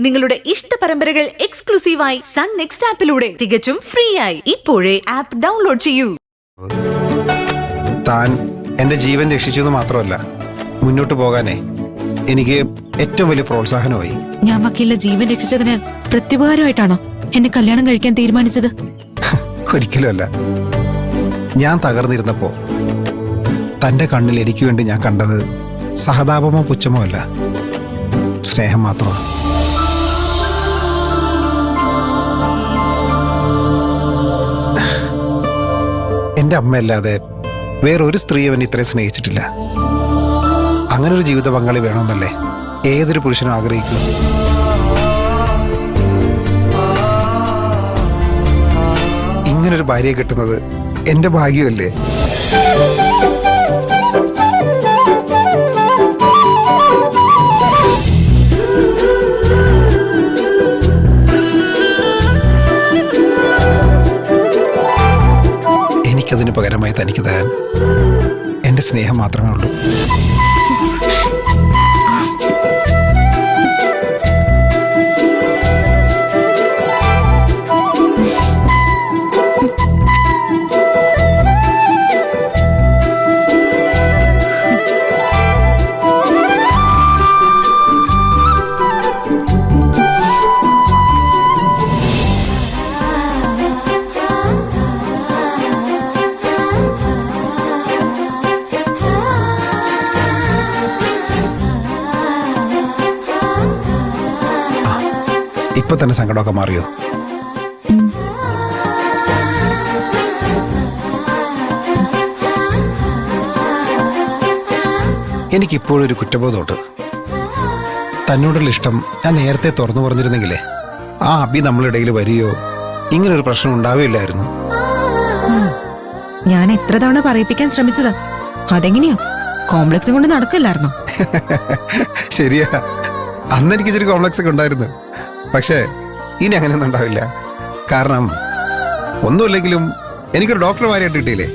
നിങ്ങളുടെ ഇഷ്ട പരമ്പരകൾ എക്സ്ക്ലൂസീവായി സൺ നെക്സ്റ്റ് ആപ്പിലൂടെ തികച്ചും ഫ്രീ ആയി ഇപ്പോഴേ ആപ്പ് ഡൗൺലോഡ് ചെയ്യൂ. താൻ എന്റെ ജീവൻ രക്ഷിച്ചു എന്ന് മാത്രമല്ല, മുന്നോട്ട് പോകാനേ എനിക്ക് ഏറ്റവും വലിയ പ്രോത്സാഹനമായി. ഞാൻ വക്കീലിന്റെ ജീവൻ രക്ഷിച്ചതിന് പ്രത്യുപകാരമായിട്ടാണോ എന്നെ കല്യാണം കഴിക്കാൻ തീരുമാനിച്ചത്? ഒരിക്കലുമല്ല. ഞാൻ തകർന്നിരുന്നപ്പോ തന്റെ കണ്ണിൽ എനിക്ക് വേണ്ടി ഞാൻ കണ്ടത് സഹതാപമോ പുച്ഛമോ അല്ല, സ്നേഹം മാത്രമാണ്. എന്റെ അമ്മയല്ലാതെ വേറൊരു സ്ത്രീ അവൻ ഇത്രയും സ്നേഹിച്ചിട്ടില്ല. അങ്ങനൊരു ജീവിത പങ്കാളി വേണമെന്നല്ലേ ഏതൊരു പുരുഷനും ആഗ്രഹിക്കൂ. ഇങ്ങനൊരു ഭാര്യയെ കിട്ടുന്നത് എന്റെ ഭാഗ്യമല്ലേ? എനിക്കതിന് പകരമായി തനിക്ക് തരാൻ എന്റെ സ്നേഹം മാത്രമേ ഉള്ളൂ. ഇപ്പൊ തന്നെ സങ്കടമൊക്കെ മാറിയോ? എനിക്കിപ്പോഴും ഒരു കുറ്റബോധമുണ്ട്. തന്നോടുള്ള ഇഷ്ടം ഞാൻ നേരത്തെ തുറന്നു പറഞ്ഞിരുന്നെങ്കിലേ ആ അബി നമ്മളിടയിൽ വരികയോ ഇങ്ങനൊരു പ്രശ്നം ഉണ്ടാവില്ലായിരുന്നു. ഞാൻ എത്ര തവണ പറയിപ്പിക്കാൻ ശ്രമിച്ചതാ. അതെങ്ങനെയോ കോംപ്ലക്സ് കൊണ്ട് നടക്കില്ലായിരുന്നോ? ശരിയാ, അന്ന് എനിക്ക് ഇച്ചിരി കോംപ്ലക്സ് ഒക്കെ ഉണ്ടായിരുന്നു. പക്ഷേ ഇനി അങ്ങനെയൊന്നും ഉണ്ടാവില്ല. കാരണം ഒന്നുമില്ലെങ്കിലും എനിക്കൊരു ഡോക്ടർമാരായിട്ട് കിട്ടിയില്ലേ.